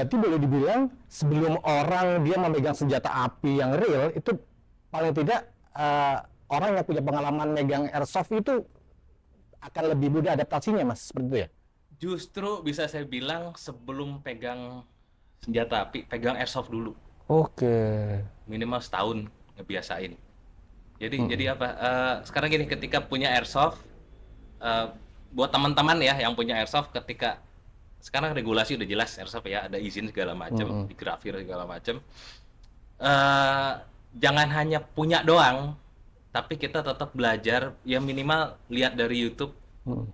berarti boleh dibilang sebelum orang dia memegang senjata api yang real itu paling tidak orang yang punya pengalaman megang airsoft itu akan lebih mudah adaptasinya mas seperti itu ya. Justru bisa saya bilang sebelum pegang senjata api, pegang airsoft dulu. Oke. Minimal setahun ngebiasain. Jadi Mm-mm. apa? Sekarang gini, ketika punya airsoft, eh, buat teman-teman ya yang punya airsoft, ketika sekarang regulasi udah jelas airsoft ya, ada izin segala macam, Mm-mm. digrafir segala macam. eh Jangan hanya punya doang, tapi kita tetap belajar ya, minimal lihat dari YouTube Mm-mm.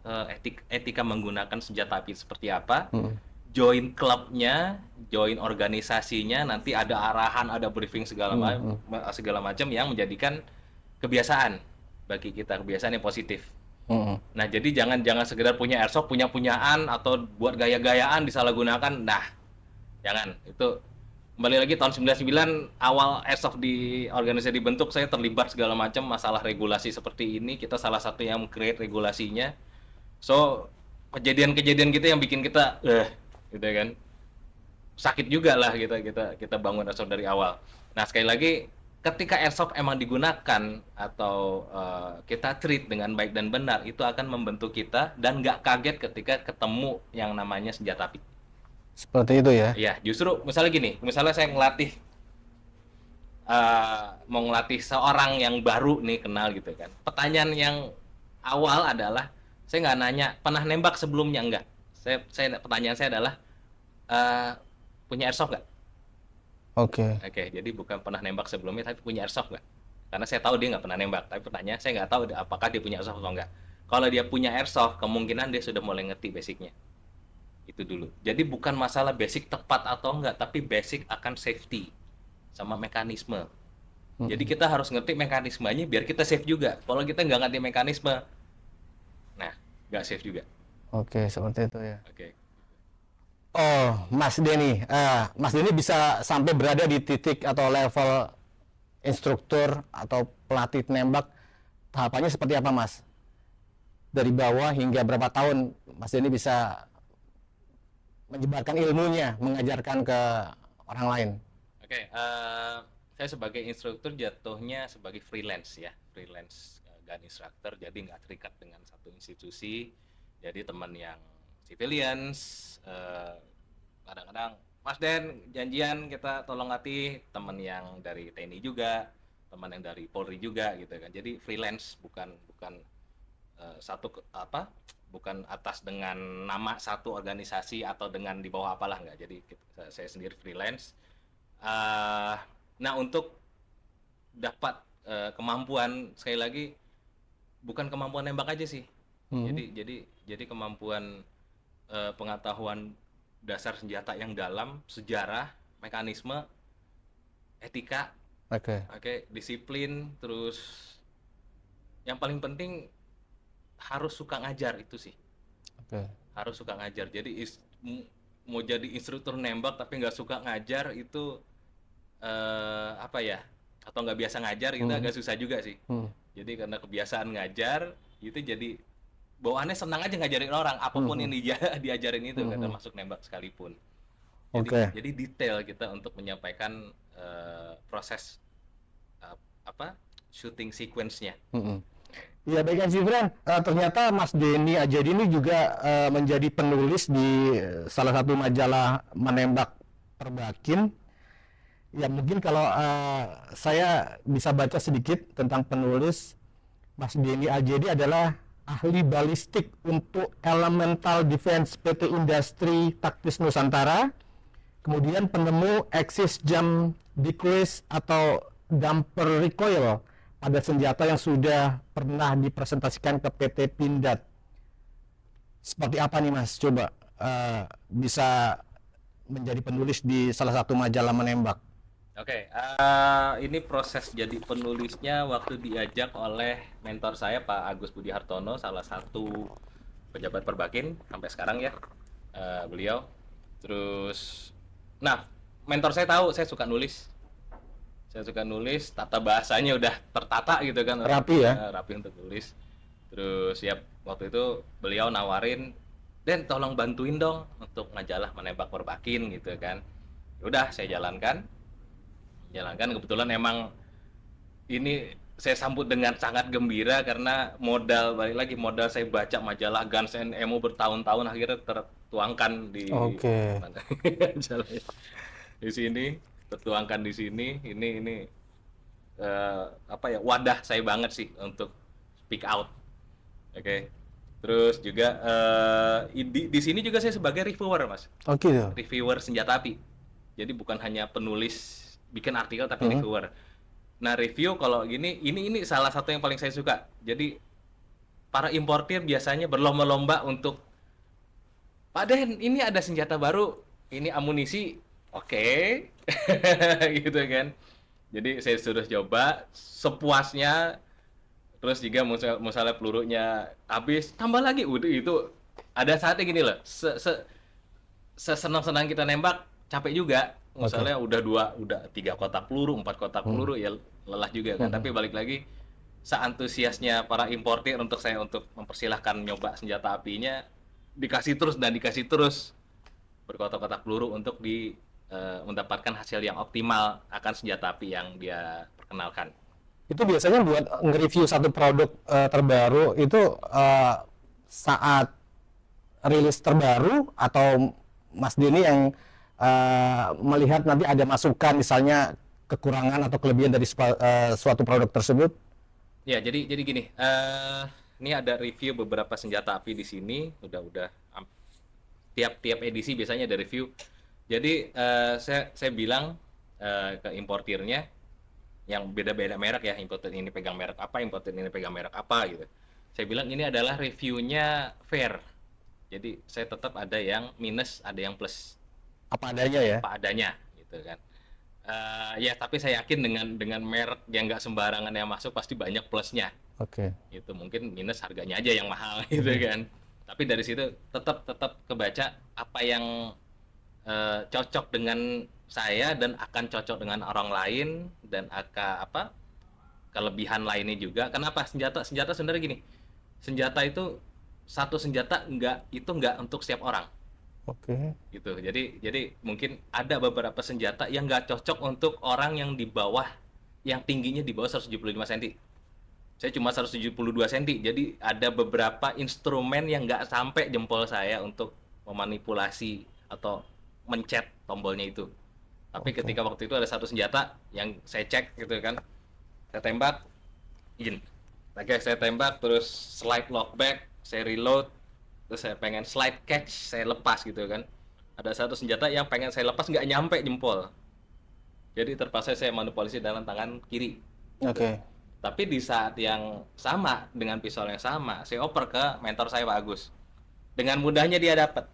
etika menggunakan senjata api seperti apa, Mm-mm. join klubnya, join organisasinya, nanti ada arahan, ada briefing Mm-mm. segala macam yang menjadikan kebiasaan bagi kita, kebiasaan yang positif. Mm-mm. Nah, jadi jangan jangan sekedar punya airsoft, punyaan atau buat gaya-gayaan disalahgunakan. Nah, jangan. Itu kembali lagi tahun 99 awal airsoft di organisasi dibentuk, saya terlibat segala macam masalah regulasi seperti ini. Kita salah satu yang create regulasinya. So, kejadian-kejadian gitu yang bikin kita gitu kan. Sakit juga lah kita bangun airsoft dari awal. Nah, sekali lagi ketika airsoft emang digunakan atau kita treat dengan baik dan benar, itu akan membentuk kita dan nggak kaget ketika ketemu yang namanya senjata api. Seperti itu ya. Ya, justru misalnya gini, misalnya saya ngelatih mau ngelatih seorang yang baru nih kenal gitu kan. Pertanyaan yang awal adalah saya nggak nanya pernah nembak sebelumnya enggak. Pertanyaan saya adalah eh, punya airsoft nggak? Oke. Oke, jadi bukan pernah nembak sebelumnya tapi punya airsoft nggak? Karena saya tahu dia nggak pernah nembak, tapi pertanyaan saya nggak tahu apakah dia punya airsoft atau nggak. Kalau dia punya airsoft, kemungkinan dia sudah mulai ngerti basicnya. Itu dulu. Jadi bukan masalah basic tepat atau enggak, tapi basic akan safety sama mekanisme. Jadi Mm-mm. kita harus ngerti mekanismenya biar kita safe juga. Kalau kita nggak ngerti mekanisme, nah nggak safe juga. Oke, seperti itu ya. Oke. Oh, Mas Denny, Mas Denny bisa sampai berada di titik atau level instruktur atau pelatih nembak. Tahapannya seperti apa, Mas? Dari bawah hingga berapa tahun Mas Denny bisa menyebarkan ilmunya, mengajarkan ke orang lain? Oke, saya sebagai instruktur jatuhnya sebagai freelance ya, freelance gun instructor, jadi nggak terikat dengan satu institusi. Jadi teman yang civilians, eh, kadang-kadang Mas Den janjian kita tolong latih, teman yang dari TNI juga, teman yang dari Polri juga gitu kan. Jadi freelance, bukan bukan apa, bukan atas dengan nama satu organisasi atau dengan di bawah apalah, nggak. Jadi saya sendiri freelance. uh, nah, untuk dapat kemampuan, sekali lagi bukan kemampuan nembak aja sih. Hmm. Jadi kemampuan pengetahuan dasar senjata yang dalam, sejarah, mekanisme, etika, Oke. oke, disiplin, terus yang paling penting harus suka ngajar, itu sih. Oke. Harus suka ngajar. Jadi mau jadi instruktur nembak tapi nggak suka ngajar itu apa ya, atau nggak biasa ngajar, itu Hmm. agak susah juga sih. Hmm. Jadi karena kebiasaan ngajar itu, jadi bawaannya senang aja ngajarin orang Hmm. apapun Hmm. yang diajarin itu kan, Hmm. termasuk nembak sekalipun. Oke. Jadi detail kita untuk menyampaikan proses apa, shooting sequence-nya. Hmm. Ya baik Mas Gibran, ternyata Mas Denny Ajadi ini juga menjadi penulis di salah satu majalah menembak terbakin. Ya mungkin kalau saya bisa baca sedikit tentang penulis. Mas Denny Ajedi adalah ahli balistik untuk Elemental Defense PT Industri Taktis Nusantara, kemudian penemu Axis Jump Decrease atau damper recoil pada senjata yang sudah pernah dipresentasikan ke PT Pindad. Seperti apa nih Mas? Coba bisa menjadi penulis di salah satu majalah menembak. Oke, ini proses jadi penulisnya waktu diajak oleh mentor saya Pak Agus Budi Hartono, salah satu pejabat Perbakin sampai sekarang ya, beliau. Terus, nah, mentor saya tahu saya suka nulis, tata bahasanya udah tertata gitu kan, Rapi ya? rapi untuk nulis. Terus ya waktu itu beliau nawarin "Den, tolong bantuin dong untuk majalah menembak perbakin," gitu kan. Udah saya jalankan kebetulan emang ini saya sambut dengan sangat gembira karena modal balik lagi modal saya baca majalah Guns and Ammo bertahun-tahun akhirnya tertuangkan di Oke. mana majalahnya di sini tertuangkan di sini ini apa ya wadah saya banget sih untuk speak out. Oke. Terus juga di sini juga saya sebagai reviewer mas, Oke tuh. reviewer senjata api. Jadi bukan hanya penulis bikin artikel tapi Hmm. reviewer. Nah, review kalau gini, ini salah satu yang paling saya suka. Jadi para importir biasanya berlomba-lomba untuk, Pak Den, ini ada senjata baru, ini amunisi, oke, gitu kan. Jadi saya suruh coba sepuasnya, terus juga misalnya pelurunya habis, tambah lagi, udah itu ada saatnya gini loh, sesenang-senang kita nembak, capek juga. Oke. Misalnya udah 3 kotak peluru, 4 kotak Hmm. peluru, ya lelah juga kan. Hmm. Tapi balik lagi, seantusiasnya para importir untuk saya untuk mempersilahkan nyoba senjata apinya, dikasih terus dan dikasih terus berkotak-kotak peluru untuk mendapatkan hasil yang optimal akan senjata api yang dia perkenalkan. Itu biasanya buat nge-review satu produk terbaru itu saat rilis terbaru, atau Mas Denny yang melihat nanti ada masukan misalnya kekurangan atau kelebihan dari suatu produk tersebut? Ya, jadi gini, ini ada review beberapa senjata api di sini, udah tiap edisi biasanya ada review. Jadi saya bilang ke importirnya yang beda-beda merek ya, importir ini pegang merek apa, importir ini pegang merek apa gitu. Saya bilang ini adalah reviewnya fair. Jadi saya tetap ada yang minus, ada yang plus, Apa adanya ya? apa adanya gitu kan. Ya tapi saya yakin dengan merek yang nggak sembarangan yang masuk pasti banyak plusnya. Oke. Itu mungkin minus harganya aja yang mahal gitu kan. Tapi dari situ tetap tetap kebaca apa yang cocok dengan saya dan akan cocok dengan orang lain dan akan apa kelebihan lainnya juga. Kenapa senjata senjata sebenarnya gini, senjata itu satu senjata nggak untuk setiap orang Oke. gitu. Jadi mungkin ada beberapa senjata yang nggak cocok untuk orang yang di bawah, yang tingginya di bawah 175 cm. Saya cuma 172 cm, jadi ada beberapa instrumen yang nggak sampai jempol saya untuk memanipulasi atau mencet tombolnya itu. Tapi Oke. ketika waktu itu ada satu senjata yang saya cek gitu kan, saya tembak, izin. Oke, saya tembak, terus slide lockback, saya reload, terus saya pengen slide catch, saya lepas gitu kan. Ada satu senjata yang pengen saya lepas nggak nyampe jempol. Jadi terpaksa saya manipulasi dengan tangan kiri. Gitu. Oke. Tapi di saat yang sama, dengan pistol yang sama, saya oper ke mentor saya Pak Agus. Dengan mudahnya dia dapat.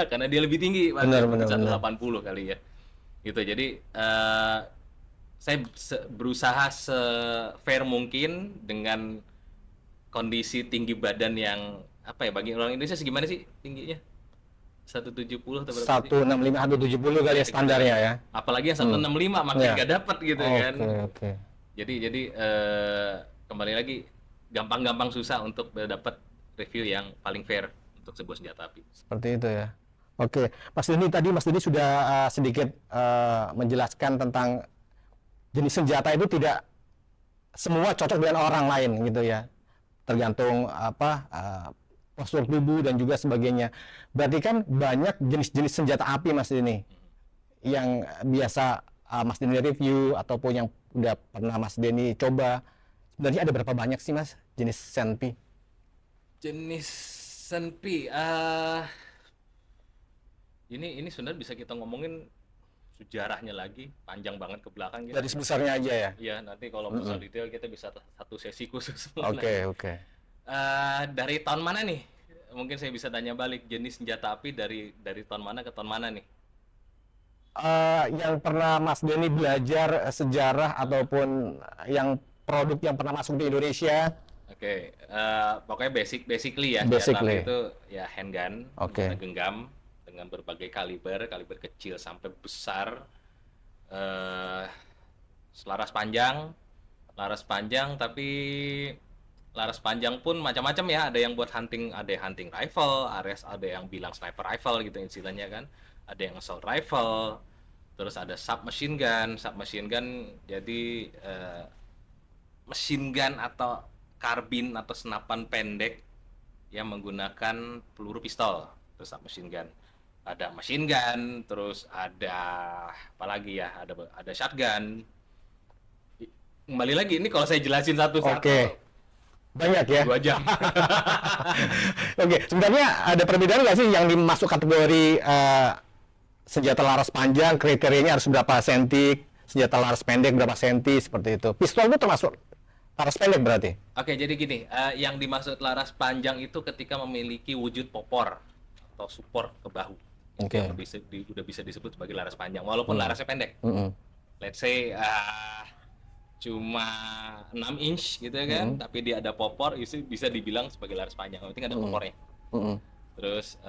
Karena dia lebih tinggi, Pak Benar, Agus, mungkin benar, benar. 180 kali ya. Gitu. Jadi saya berusaha se-fair mungkin dengan kondisi tinggi badan yang apa ya, bagi orang Indonesia segimana sih tingginya? 170 atau berapa sih? 165 atau 70 kali Ya ya segitulah standarnya ya. ya. Apalagi yang Hmm. 165 makin Ya. gak dapat gitu kan. Oke, oke. Jadi kembali lagi gampang-gampang susah untuk dapat review yang paling fair untuk sebuah senjata api. Seperti itu ya. Oke, Mas Denny sudah sedikit menjelaskan tentang jenis senjata itu tidak semua cocok dengan orang lain gitu ya. Tergantung apa postur tubuh dan juga sebagainya. Berarti kan banyak jenis-jenis senjata api Mas Denny yang biasa Mas Denny review ataupun yang udah pernah Mas Denny coba. Sebenarnya ada berapa banyak sih Mas jenis senpi? Jenis senpi, ini sebenarnya bisa kita ngomongin sejarahnya lagi, panjang banget ke belakang ya. Dari sebesarnya aja ya. Iya, nanti kalau Mm-mm. misal detail kita bisa satu sesi khusus Oke, mengenai. oke. Dari tahun mana nih? Mungkin saya bisa tanya balik, jenis senjata api dari tahun mana ke tahun mana nih? Yang pernah Mas Denny belajar sejarah ataupun yang produk yang pernah masuk di Indonesia. Oke, pokoknya basically ya senjata api Basically. itu ya handgun, Oke. senjata genggam dengan berbagai kaliber kecil sampai besar, eh, selaras panjang tapi laras panjang pun macam-macam ya. Ada yang buat hunting, ada yang hunting rifle, ada yang bilang sniper rifle gitu istilahnya kan. Ada yang assault rifle, terus ada submachine gun. Submachine gun jadi machine gun atau karbin atau senapan pendek yang menggunakan peluru pistol. Terus submachine gun. Ada machine gun, terus ada apa lagi ya? Ada shotgun. Kembali lagi ini kalau saya jelasin satu-satu Oke. Banyak ya. 2 jam. Oke, sebenarnya ada perbedaan nggak sih yang dimasuk kategori senjata laras panjang, kriterianya harus berapa senti, senjata laras pendek berapa senti, seperti itu. Pistol itu termasuk laras pendek berarti? Oke, jadi gini, yang dimaksud laras panjang itu ketika memiliki wujud popor atau support ke bahu. Oke. Yang udah bisa disebut sebagai laras panjang, walaupun larasnya pendek. Let's say cuma 6 inch gitu kan, tapi dia ada popor, itu bisa dibilang sebagai laras panjang. Yang penting ada popornya. Terus,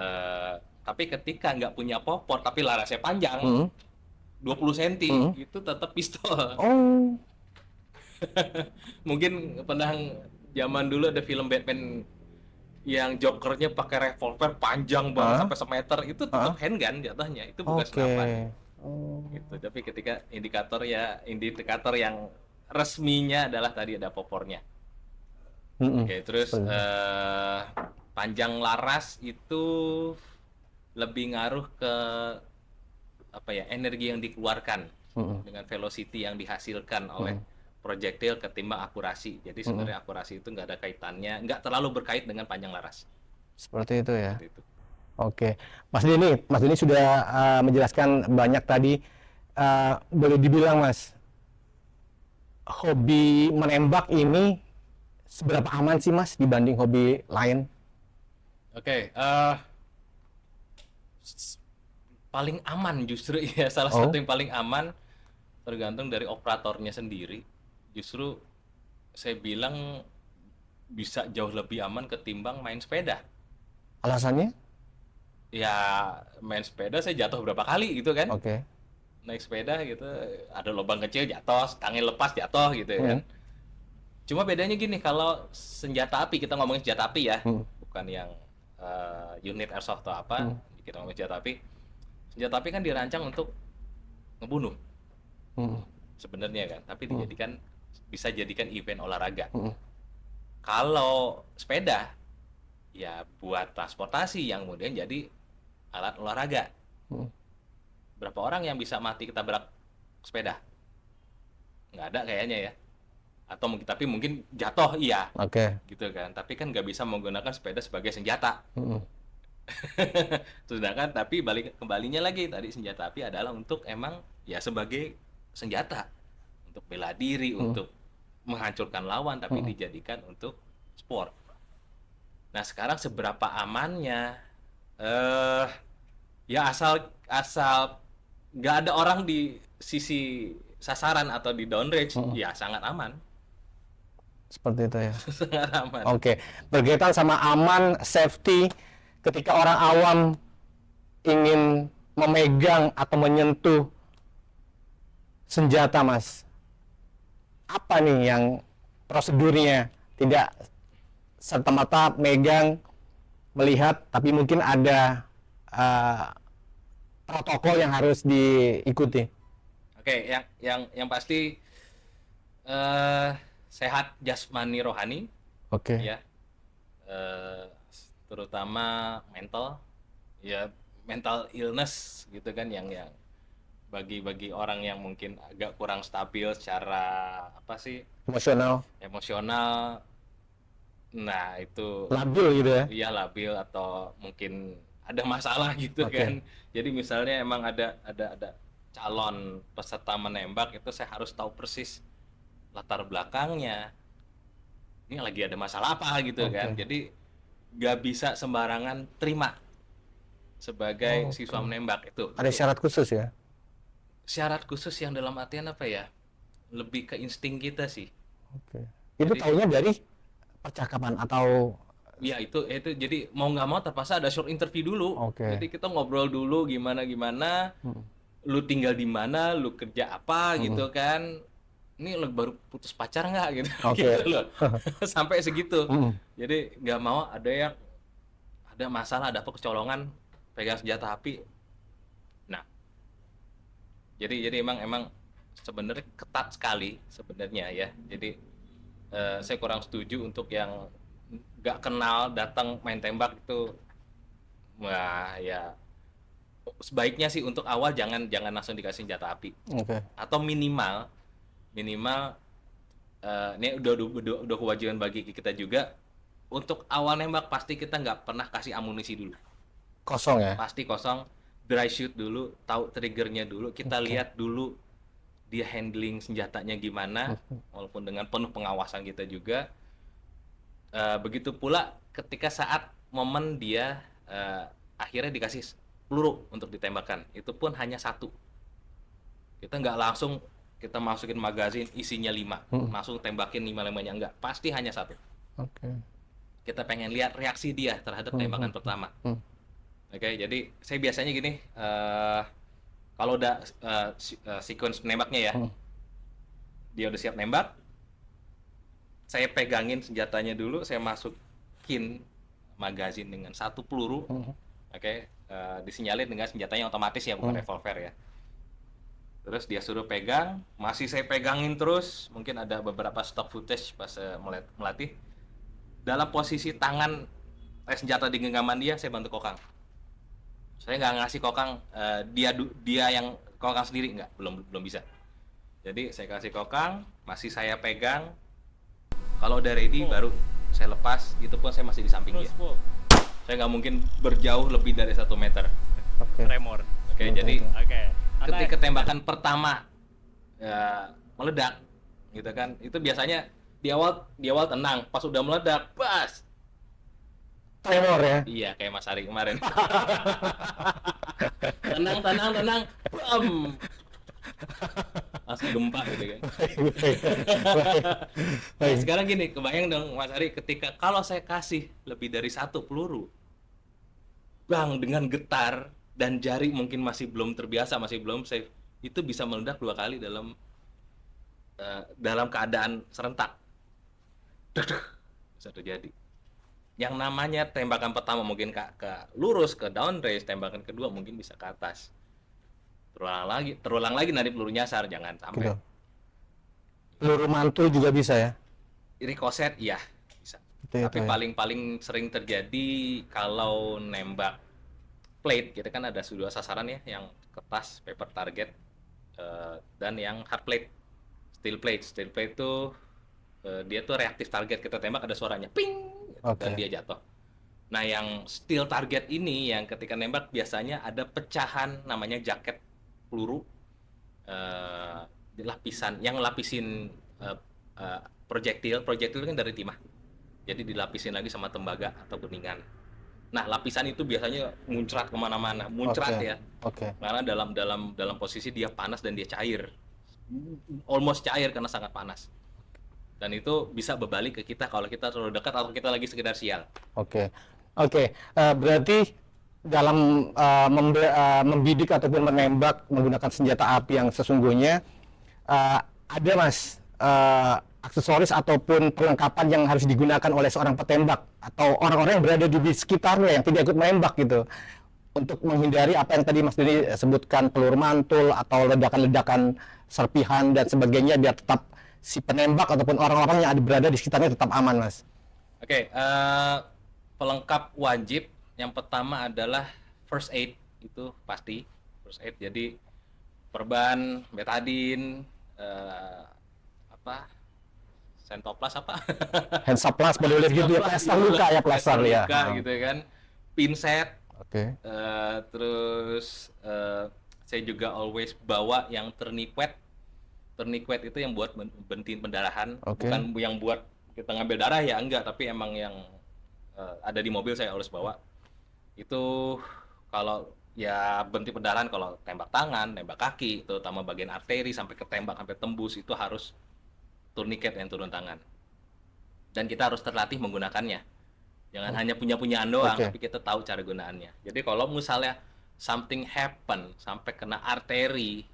tapi ketika nggak punya popor, tapi larasnya panjang, 20 cm, itu tetap pistol. Oh. Mungkin pernah zaman dulu ada film Batman yang Jokernya pakai revolver panjang banget sampai semeter, itu tetap handgun jatuhnya, itu bukan senapan. Gitu. Tapi ketika indikator yang resminya adalah tadi ada popornya. Oke, terus panjang laras itu lebih ngaruh ke apa ya, energi yang dikeluarkan dengan velocity yang dihasilkan oleh projektil ketimbang akurasi. Jadi sebenarnya akurasi itu nggak ada kaitannya, nggak terlalu berkait dengan panjang laras. Seperti itu ya. Seperti itu. Oke, Mas Denny sudah menjelaskan banyak tadi. Boleh dibilang Mas, hobi menembak ini seberapa aman sih Mas dibanding hobi lain? Oke, paling aman justru ya, salah satu yang paling aman tergantung dari operatornya sendiri. Justru saya bilang bisa jauh lebih aman ketimbang main sepeda. Alasannya? Ya main sepeda saya jatuh berapa kali gitu kan. Oke. Naik sepeda gitu ada lubang kecil jatuh, stangnya lepas jatuh gitu ya kan. Cuma bedanya gini, kalau senjata api, kita ngomongin senjata api ya, bukan yang unit airsoft atau apa, kita ngomongin senjata api. Senjata api kan dirancang untuk ngebunuh sebenarnya kan, tapi bisa jadikan event olahraga. Kalau sepeda ya buat transportasi yang kemudian jadi alat olahraga. Berapa orang yang bisa mati ketabrak sepeda? Nggak ada kayaknya ya. Atau tapi mungkin jatuh iya. Oke. Gitu kan. Tapi kan nggak bisa menggunakan sepeda sebagai senjata. Sedangkan tapi kembalinya lagi tadi, senjata api adalah untuk emang ya sebagai senjata untuk bela diri, untuk menghancurkan lawan, tapi dijadikan untuk sport. Nah sekarang seberapa amannya? Ya asal nggak ada orang di sisi sasaran atau di downrange, ya sangat aman. Seperti itu ya. Sangat aman. Oke, berkaitan sama aman, safety, ketika orang awam ingin memegang atau menyentuh senjata, Mas, apa nih yang prosedurnya? Tidak serta-merta megang, melihat, tapi mungkin ada protokol yang harus diikuti. Oke, yang pasti sehat jasmani rohani. Oke. Ya, terutama mental, ya mental illness gitu kan, yang bagi orang yang mungkin agak kurang stabil secara apa sih, emosional, nah itu labil gitu ya. Iya, labil atau mungkin ada masalah gitu kan. Jadi misalnya emang ada calon peserta menembak, itu saya harus tahu persis latar belakangnya, ini lagi ada masalah apa gitu kan. Jadi nggak bisa sembarangan terima sebagai siswa menembak. Itu ada syarat khusus ya? Syarat khusus yang dalam artian apa ya, lebih ke insting kita sih. Itu taunya dari percakapan atau ya itu jadi mau nggak mau terpaksa ada short interview dulu. Jadi kita ngobrol dulu gimana lu tinggal di mana, lu kerja apa gitu kan. ini lo baru putus pacar nggak gitu, Oke. gitu loh. Sampai segitu. Mm. Jadi nggak mau ada masalah, ada apa kecolongan, pegang senjata api. Nah, jadi emang sebenarnya ketat sekali sebenarnya ya. Jadi saya kurang setuju untuk yang nggak kenal datang main tembak itu. Wah ya, sebaiknya sih untuk awal jangan jangan langsung dikasih senjata api, Oke. atau minimal minimal ini udah kewajiban bagi kita juga untuk awal nembak pasti kita nggak pernah kasih amunisi dulu, Kosong ya. pasti kosong, dry shoot dulu, tahu triggernya dulu, kita Oke. lihat dulu dia handling senjatanya gimana, walaupun dengan penuh pengawasan kita juga. Begitu pula ketika saat momen dia akhirnya dikasih peluru untuk ditembakkan, itu pun hanya satu. Kita nggak langsung kita masukin magazin isinya 5, langsung tembakin 5-5-nya, enggak, pasti hanya satu. Oke. Kita pengen lihat reaksi dia terhadap tembakan pertama. Oke, jadi saya biasanya gini, kalau udah sequence nembaknya ya, dia udah siap nembak, saya pegangin senjatanya dulu, saya masukin magazin dengan satu peluru. Oke, disinyalin dengan senjatanya otomatis ya, bukan revolver ya. Terus dia suruh pegang, masih saya pegangin terus. Mungkin ada beberapa stock footage pas melatih. Dalam posisi tangan senjata di genggaman dia, saya bantu kokang. Saya nggak ngasih kokang, dia yang kokang sendiri, nggak, belum bisa. Jadi saya kasih kokang, masih saya pegang. Kalau udah ready baru saya lepas. Itu pun saya masih di samping dia. Saya nggak mungkin berjauh lebih dari 1 meter. Oke. Tremor. Oke, jadi Oke. ketika tembakan pertama meledak, gitu kan, itu biasanya di awal tenang, pas udah meledak, pas. Tremor ya. Iya, kayak Mas Ari kemarin. tenang, bam, langsung gempa gitu kan. Nah, sekarang gini, kebayang dong Mas Ari, ketika kalau saya kasih lebih dari 1 peluru, bang, dengan getar dan jari mungkin masih belum terbiasa, masih belum safe, itu bisa meledak 2 kali dalam keadaan serentak. Bisa terjadi. Yang namanya tembakan pertama mungkin ke lurus, ke down range, tembakan kedua mungkin bisa ke atas. Terulang lagi nanti peluru nyasar, jangan sampai. Gitu. Peluru mantul juga bisa ya. Rekoset, iya bisa. Itu Tapi ya. paling sering terjadi kalau nembak plate, kita kan ada 2 sasaran ya, yang kertas paper target dan yang hard plate, steel plate. Steel plate itu dia tuh reaktif target, kita tembak ada suaranya ping gitu, dan dia jatuh. Nah, yang steel target ini yang ketika nembak biasanya ada pecahan, namanya jaket peluru, lapisan yang lapisin projektil kan dari timah, jadi dilapisin lagi sama tembaga atau kuningan. Nah, lapisan itu biasanya muncrat kemana-mana, ya. Oke. Karena dalam posisi dia panas dan dia cair, almost cair karena sangat panas. Dan itu bisa berbalik ke kita kalau kita terlalu dekat atau kita lagi sekedar sial. Oke. Berarti dalam membidik ataupun menembak menggunakan senjata api yang sesungguhnya ada mas aksesoris ataupun perlengkapan yang harus digunakan oleh seorang petembak atau orang-orang yang berada di sekitarnya yang tidak ikut menembak gitu, untuk menghindari apa yang tadi Mas Deni sebutkan, peluru mantul atau ledakan-ledakan serpihan dan sebagainya, biar tetap si penembak ataupun orang-orang yang ada berada di sekitarnya tetap aman, Mas. Oke, pelengkap wajib yang pertama adalah first aid, itu pasti first aid. Jadi perban, betadine, sentoplas Hansaplast boleh gitu ya, plester luka ya, plester ya. Gitu kan, pinset. Oke. Terus saya juga always bawa yang tourniquet. Tourniquet itu yang buat berhentiin pendarahan, bukan yang buat kita ngambil darah ya, enggak, tapi emang yang ada di mobil saya harus bawa. Itu kalau ya berhenti pendarahan, kalau tembak tangan, tembak kaki, terutama bagian arteri sampai ketembak sampai tembus, itu harus tourniquet yang turun tangan. Dan kita harus terlatih menggunakannya. Jangan hanya punya-punyaan doang, tapi kita tahu cara gunaannya. Jadi kalau misalnya something happen sampai kena arteri,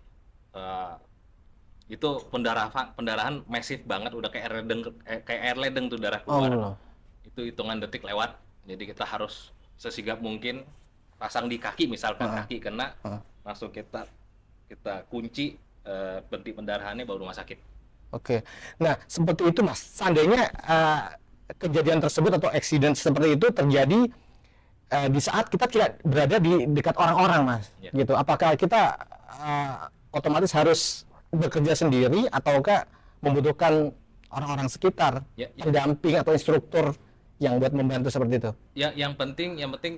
Itu pendarahan massif banget, udah kayak air ledeng tuh darah Oh, keluar. Itu hitungan detik lewat. Jadi kita harus sesigap mungkin pasang di kaki, misalkan heeh, kaki kena, heeh. langsung kita kita kunci, berhenti pendarahannya baru rumah sakit. Oke. Nah, seperti itu Mas. Seandainya kejadian tersebut atau accident seperti itu terjadi di saat kita tidak berada di dekat orang-orang, Mas. Ya. Gitu. Apakah kita otomatis harus bekerja sendiri ataukah membutuhkan orang-orang sekitar, Ya, ya. pendamping atau instruktur yang buat membantu seperti itu? Yang penting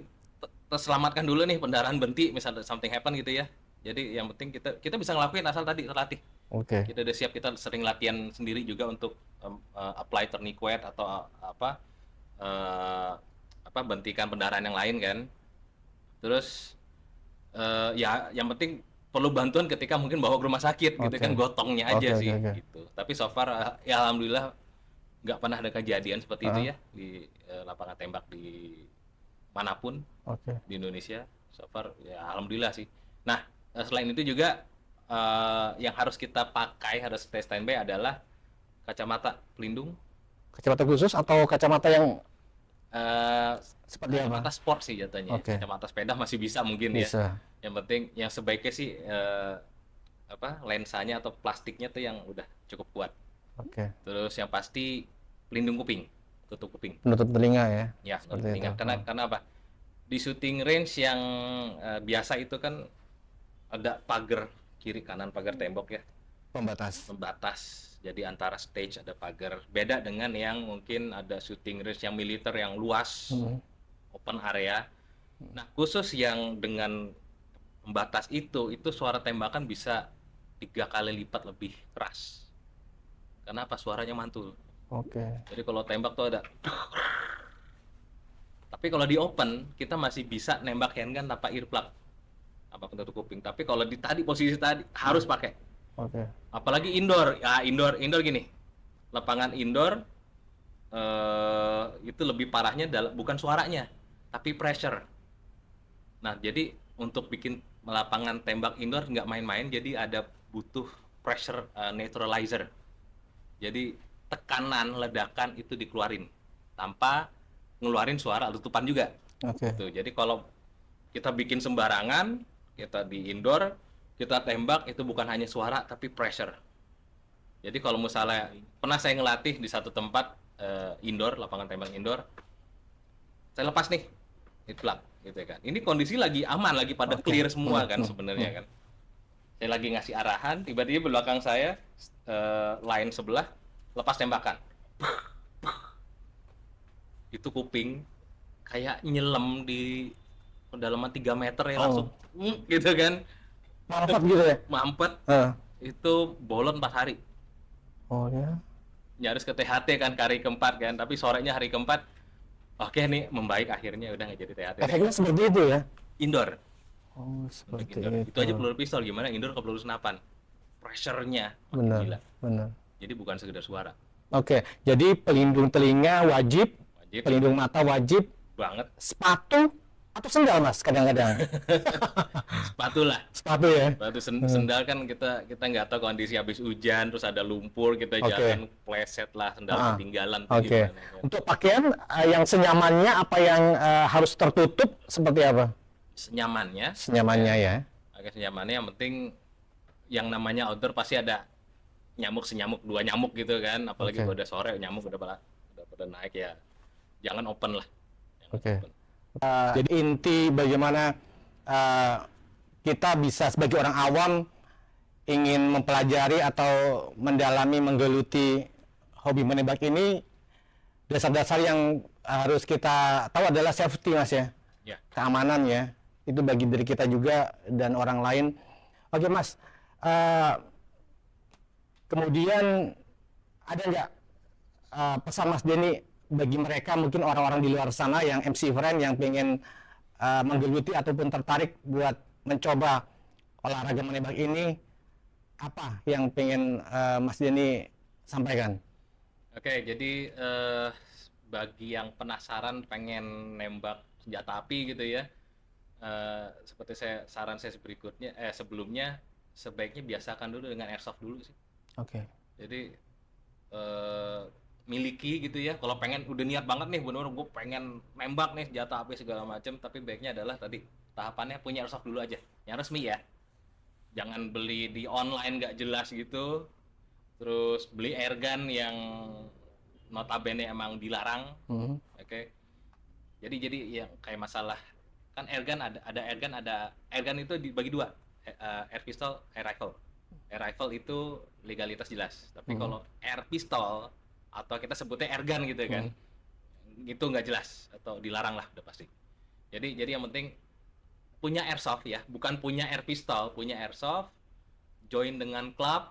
terselamatkan dulu nih, pendarahan berhenti, misalnya something happen gitu ya. Jadi yang penting kita bisa ngelakuin asal tadi terlatih. Oke. Kita udah siap, kita sering latihan sendiri juga untuk apply tourniquet atau uh, bentikan pendarahan yang lain kan. Terus ya yang penting perlu bantuan ketika mungkin bawa ke rumah sakit gitu Oke. kan, gotongnya Oke, aja oke, sih oke. gitu. Tapi so far ya alhamdulillah nggak pernah ada kejadian seperti itu Heeh. ya di lapangan tembak di manapun Oke. di Indonesia. So far ya alhamdulillah sih. Nah, selain itu juga yang harus kita pakai, harus stay standby adalah kacamata pelindung. Kacamata khusus atau kacamata yang eh seperti apa? Kacamata sport sih jatuhnya. Oke. Kacamata sepeda masih bisa mungkin ya. Bisa. Yang penting yang sebaiknya sih lensanya atau plastiknya tuh yang udah cukup kuat. Oke. Terus yang pasti pelindung kuping, tutup kuping. Penutup telinga ya. Ya, Seperti nutup itu. telinga. Karena apa? Di shooting range yang biasa itu kan ada pagar kiri kanan, pagar tembok ya, Pembatas. membatas. Jadi antara stage ada pagar. Beda dengan yang mungkin ada shooting range yang militer yang luas, Hmm. open area. Nah, khusus yang dengan pembatas itu suara tembakan bisa 3 kali lipat lebih keras. Kenapa? Suaranya mantul. Oke. Jadi kalau tembak tuh ada. Tapi kalau di open kita masih bisa nembak handgun tanpa earplug, apa penutup kuping. Tapi kalau di tadi posisi tadi harus pakai. Oke. Apalagi indoor. Ya indoor gini. Lapangan indoor itu lebih parahnya bukan suaranya, tapi pressure. Nah, jadi untuk bikin lapangan tembak indoor nggak main-main, jadi ada butuh pressure neutralizer. Jadi tekanan ledakan itu dikeluarin tanpa ngeluarin suara letupan juga. Oke. Gitu. Jadi kalau kita bikin sembarangan, kita di indoor, kita tembak itu bukan hanya suara tapi pressure. Jadi kalau misalnya pernah saya ngelatih di satu tempat indoor, lapangan tembak indoor, saya lepas nih plug gitu kan. Ini kondisi lagi aman, lagi pada Oke. clear semua kan sebenarnya kan. Saya lagi ngasih arahan, tiba-tiba belakang saya line sebelah lepas tembakan. Itu kuping kayak nyelam di kedalaman 3 meter ya, langsung gitu kan. Mampet gitu ya? Mampet. Heeh. Itu bolon 4 hari. Oh ya. Nyaris ke THT kan hari keempat kan, tapi sorenya hari keempat oke nih membaik, akhirnya udah nggak jadi THT deh. Efeknya seperti itu ya? Indoor. Oh, Untuk seperti indoor. itu. Itu aja peluru pistol, gimana indoor ke peluru senapan. Pressure-nya makin Benar, gila. benar. Jadi bukan sekedar suara. Oke, jadi pelindung telinga wajib, Wajib pelindung mata wajib, banget. sepatu atau sendal Mas kadang-kadang. Sepatu lah. Sepatu ya. Sepatu sendal kan kita nggak tahu kondisi habis hujan terus ada lumpur, kita Oke. jalan pleset lah, sendal Ah, ketinggalan Oke. gimana kan. Untuk pakaian yang senyamannya apa yang harus tertutup seperti apa? Senyamannya, Senyamannya ya. agak senyamannya, yang penting yang namanya outdoor pasti ada nyamuk senyamuk, 2 nyamuk gitu kan, apalagi Oke. kalau udah sore nyamuk udah pada naik ya. Jangan open lah. Jangan Oke. open. Jadi inti bagaimana kita bisa sebagai orang awam ingin mempelajari atau mendalami, menggeluti hobi menembak ini, dasar-dasar yang harus kita tahu adalah safety Mas ya, Ya. keamanan ya, itu bagi diri kita juga dan orang lain. Oke Mas, kemudian ada nggak pesan Mas Denny bagi mereka mungkin orang-orang di luar sana yang MC friend yang pengen menggeluti ataupun tertarik buat mencoba olahraga menembak ini, apa yang pengen Mas Denny sampaikan? Oke, jadi bagi yang penasaran pengen nembak senjata api gitu ya, seperti saran saya berikutnya, sebelumnya sebaiknya biasakan dulu dengan airsoft dulu sih. Oke. Jadi miliki gitu ya. Kalau pengen udah niat banget nih, bener gue pengen nembak nih senjata api segala macam, tapi baiknya adalah tadi tahapannya punya airsoft dulu aja, yang resmi ya. Jangan beli di online nggak jelas gitu, terus beli airgun yang notabene emang dilarang. Oke. Jadi yang kayak masalah kan airgun itu dibagi dua, air pistol, air rifle. Air rifle itu legalitas jelas, tapi kalau air pistol atau kita sebutnya airgun gitu kan, itu nggak jelas atau dilarang lah udah pasti. Jadi yang penting punya airsoft ya, bukan punya air pistol, punya airsoft, join dengan klub,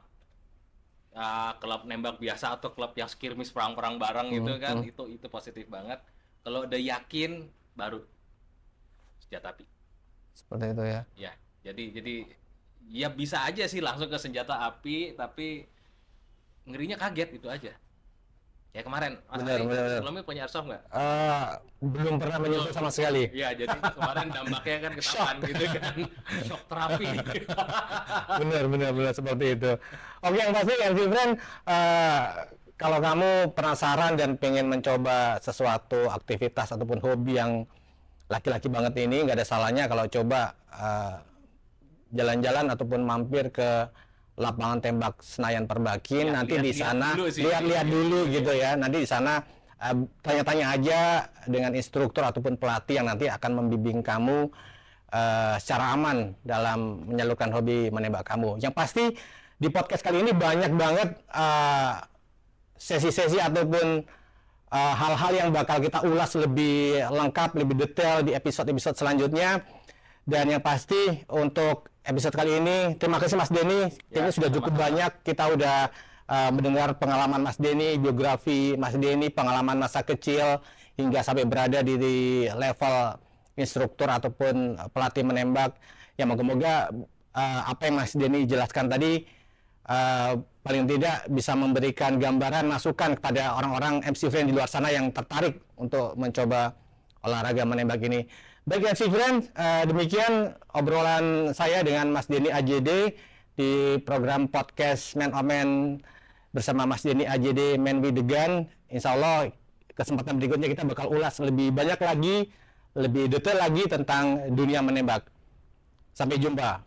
klub nembak biasa atau klub yang skirmish perang-perang bareng gitu kan, itu positif banget. Kalau udah yakin baru senjata api. Seperti itu ya. Ya, jadi ya bisa aja sih langsung ke senjata api, tapi ngerinya kaget itu aja. Ya kemarin, Mas Ari sebelumnya punya airsoft nggak? Belum pernah menyentuh sama sekali. Iya, jadi kemarin dampaknya kan ketahuan gitu kan, shock terapi. benar seperti itu. Oke, yang pasti LV Friend, kalau kamu penasaran dan pengen mencoba sesuatu aktivitas ataupun hobi yang laki-laki banget ini, nggak ada salahnya kalau coba jalan-jalan ataupun mampir ke lapangan tembak Senayan Perbakin. Nanti di sana lihat-lihat dulu gitu ya. Nanti di sana tanya-tanya aja dengan instruktur ataupun pelatih yang nanti akan membimbing kamu secara aman dalam menyalurkan hobi menembak kamu. Yang pasti di podcast kali ini banyak banget sesi-sesi ataupun hal-hal yang bakal kita ulas lebih lengkap, lebih detail di episode-episode selanjutnya. Dan yang pasti untuk episode kali ini, terima kasih Mas Denny. Kayaknya sudah cukup banyak. Kita udah mendengar pengalaman Mas Denny, biografi Mas Denny, pengalaman masa kecil hingga sampai berada di level instruktur ataupun pelatih menembak. Ya moga-moga apa yang Mas Denny jelaskan tadi paling tidak bisa memberikan gambaran, masukan kepada orang-orang MC Friend di luar sana yang tertarik untuk mencoba olahraga menembak ini. Baik MC Friend, demikian obrolan saya dengan Mas Denny AJD di program podcast Man on Man bersama Mas Denny AJD Man with the Gun. Insya Allah kesempatan berikutnya kita bakal ulas lebih banyak lagi, lebih detail lagi tentang dunia menembak. Sampai jumpa.